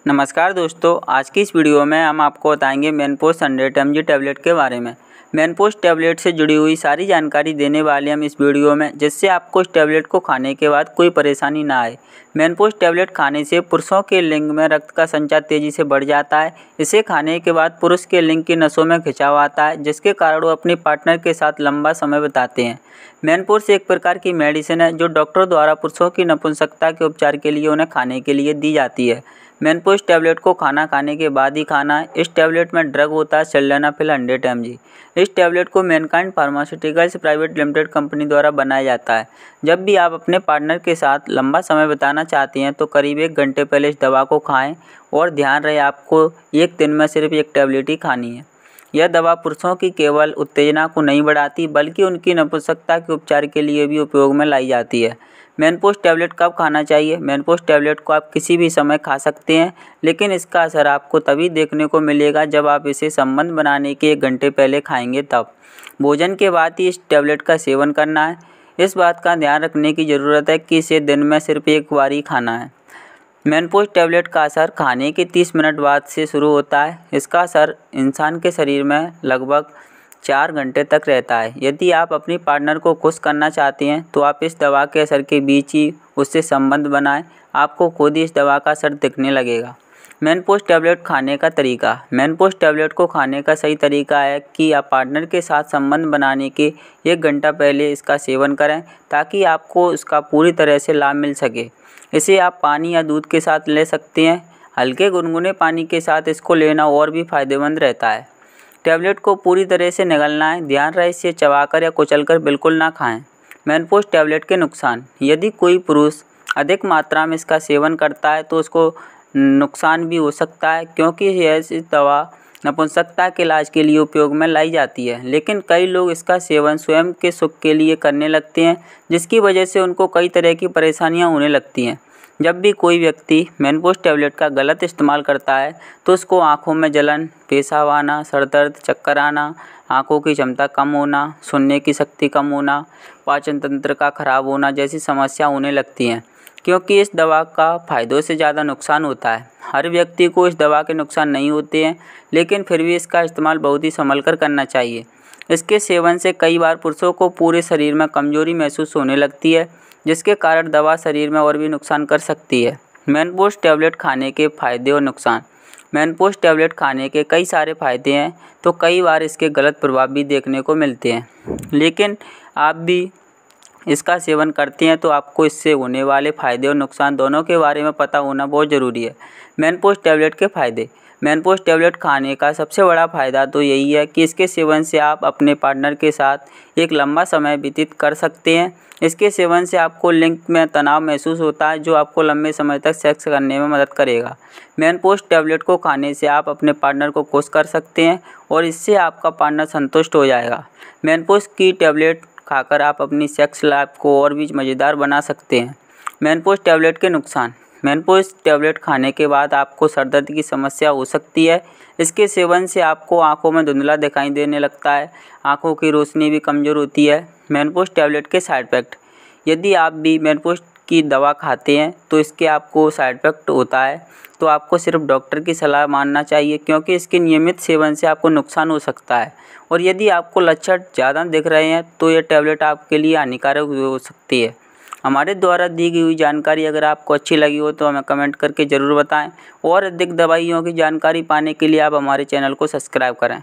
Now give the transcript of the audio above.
नमस्कार दोस्तों, आज की इस वीडियो में हम आपको बताएंगे मेनपोस्ट 100 mg टैबलेट के बारे में। मेनपोस्ट टैबलेट से जुड़ी हुई सारी जानकारी देने वाले हम इस वीडियो में, जिससे आपको इस टैबलेट को खाने के बाद कोई परेशानी ना आए। मेनपोस्ट टैबलेट खाने से पुरुषों के लिंग में रक्त का संचार तेज़ी से बढ़ जाता है। इसे खाने के बाद पुरुष के लिंग की नसों में खिंचाव आता है, जिसके कारण वो अपने पार्टनर के साथ लंबा समय बिताते हैं। मेनपोस्ट एक प्रकार की मेडिसिन है जो डॉक्टर द्वारा पुरुषों की नपुंसकता के उपचार के लिए उन्हें खाने के लिए दी जाती है। मेनपोस्ट टैबलेट को खाना खाने के बाद ही खाना है। इस टैबलेट में ड्रग होता है सिल्डेनाफिल 100 mg। इस टैबलेट को Mankind pharmaceuticals private limited company द्वारा बनाया जाता है। जब भी आप अपने पार्टनर के साथ लंबा समय बिताना चाहते हैं तो करीब 1 घंटे पहले इस दवा को खाएं और ध्यान रहे आपको एक दिन में सिर्फ एक टैबलेट ही खानी है। यह दवा पुरुषों की केवल उत्तेजना को नहीं बढ़ाती, बल्कि उनकी नपुंसकता के उपचार के लिए भी उपयोग में लाई जाती है। मेनपोस्ट टैबलेट कब खाना चाहिए? मेनपोस्ट टैबलेट को आप किसी भी समय खा सकते हैं, लेकिन इसका असर आपको तभी देखने को मिलेगा जब आप इसे संबंध बनाने के 1 घंटे पहले खाएंगे तब। भोजन के बाद ही इस टैबलेट का सेवन करना है। इस बात का ध्यान रखने की ज़रूरत है कि इसे दिन में सिर्फ एक बार ही खाना है। मेनपोस्ट टैबलेट का असर खाने के 30 मिनट बाद से शुरू होता है। इसका असर इंसान के शरीर में लगभग 4 घंटे तक रहता है। यदि आप अपनी पार्टनर को खुश करना चाहते हैं तो आप इस दवा के असर के बीच ही उससे संबंध बनाएं। आपको खुद ही इस दवा का असर दिखने लगेगा। मेनपोस्ट टैबलेट खाने का तरीका। मेनपोस्ट टैबलेट को खाने का सही तरीका है कि आप पार्टनर के साथ संबंध बनाने के 1 घंटा पहले इसका सेवन करें, ताकि आपको इसका पूरी तरह से लाभ मिल सके। इसे आप पानी या दूध के साथ ले सकते हैं। हल्के गुनगुने पानी के साथ इसको लेना और भी फ़ायदेमंद रहता है। टैबलेट को पूरी तरह से निगलना है। ध्यान रहे इसे चबाकर या कुचलकर बिल्कुल ना खाएं। मेनपोस्ट टैबलेट के नुकसान। यदि कोई पुरुष अधिक मात्रा में इसका सेवन करता है तो उसको नुकसान भी हो सकता है, क्योंकि यह दवा नपुंसकता के इलाज के लिए उपयोग में लाई जाती है। लेकिन कई लोग इसका सेवन स्वयं के सुख के लिए करने लगते हैं, जिसकी वजह से उनको कई तरह की परेशानियां होने लगती हैं। जब भी कोई व्यक्ति मेनपोस्ट टैबलेट का गलत इस्तेमाल करता है तो उसको आँखों में जलन, पेशाब आना, सर दर्द, चक्कर आना, आँखों की क्षमता कम होना, सुनने की शक्ति कम होना, पाचन तंत्र का खराब होना जैसी समस्या होने लगती हैं, क्योंकि इस दवा का फ़ायदों से ज़्यादा नुकसान होता है। हर व्यक्ति को इस दवा के नुकसान नहीं होते हैं, लेकिन फिर भी इसका इस्तेमाल बहुत ही संभल कर करना चाहिए। इसके सेवन से कई बार पुरुषों को पूरे शरीर में कमजोरी महसूस होने लगती है, जिसके कारण दवा शरीर में और भी नुकसान कर सकती है। मेनपोस्ट टैबलेट खाने के फ़ायदे और नुकसान। मेनपोस्ट टैबलेट खाने के कई सारे फ़ायदे हैं, तो कई बार इसके गलत प्रभाव भी देखने को मिलते हैं। लेकिन आप भी इसका सेवन करते हैं तो आपको इससे होने वाले फ़ायदे और नुकसान दोनों के बारे में पता होना बहुत ज़रूरी है। मेनपोस्ट टैबलेट के फ़ायदे। मेनपोस्ट टैबलेट खाने का सबसे बड़ा फ़ायदा तो यही है कि इसके सेवन से आप अपने पार्टनर के साथ एक लंबा समय व्यतीत कर सकते हैं। इसके सेवन से आपको लिंग में तनाव महसूस होता है, जो आपको लंबे समय तक सेक्स करने में मदद करेगा। मेनपोस्ट टैबलेट को खाने से आप अपने पार्टनर को खुश कर सकते हैं और इससे आपका पार्टनर संतुष्ट हो जाएगा। मेनपोस्ट की टैबलेट खाकर आप अपनी सेक्स लाइफ को और भी मज़ेदार बना सकते हैं। मेनपोस्ट टैबलेट के नुकसान। मेनपोस्ट टैबलेट खाने के बाद आपको सर दर्द की समस्या हो सकती है। इसके सेवन से आपको आंखों में धुंधला दिखाई देने लगता है, आंखों की रोशनी भी कमज़ोर होती है। मेनपोस्ट टैबलेट के साइड इफ़ेक्ट। यदि आप भी मेनपोस्ट की दवा खाते हैं तो इसके आपको साइड इफ़ेक्ट होता है, तो आपको सिर्फ डॉक्टर की सलाह मानना चाहिए, क्योंकि इसके नियमित सेवन से आपको नुकसान हो सकता है। और यदि आपको लक्षण ज़्यादा दिख रहे हैं तो यह टैबलेट आपके लिए हानिकारक हो सकती है। हमारे द्वारा दी गई हुई जानकारी अगर आपको अच्छी लगी हो तो हमें कमेंट करके ज़रूर बताएं, और अधिक दवाइयों की जानकारी पाने के लिए आप हमारे चैनल को सब्सक्राइब करें।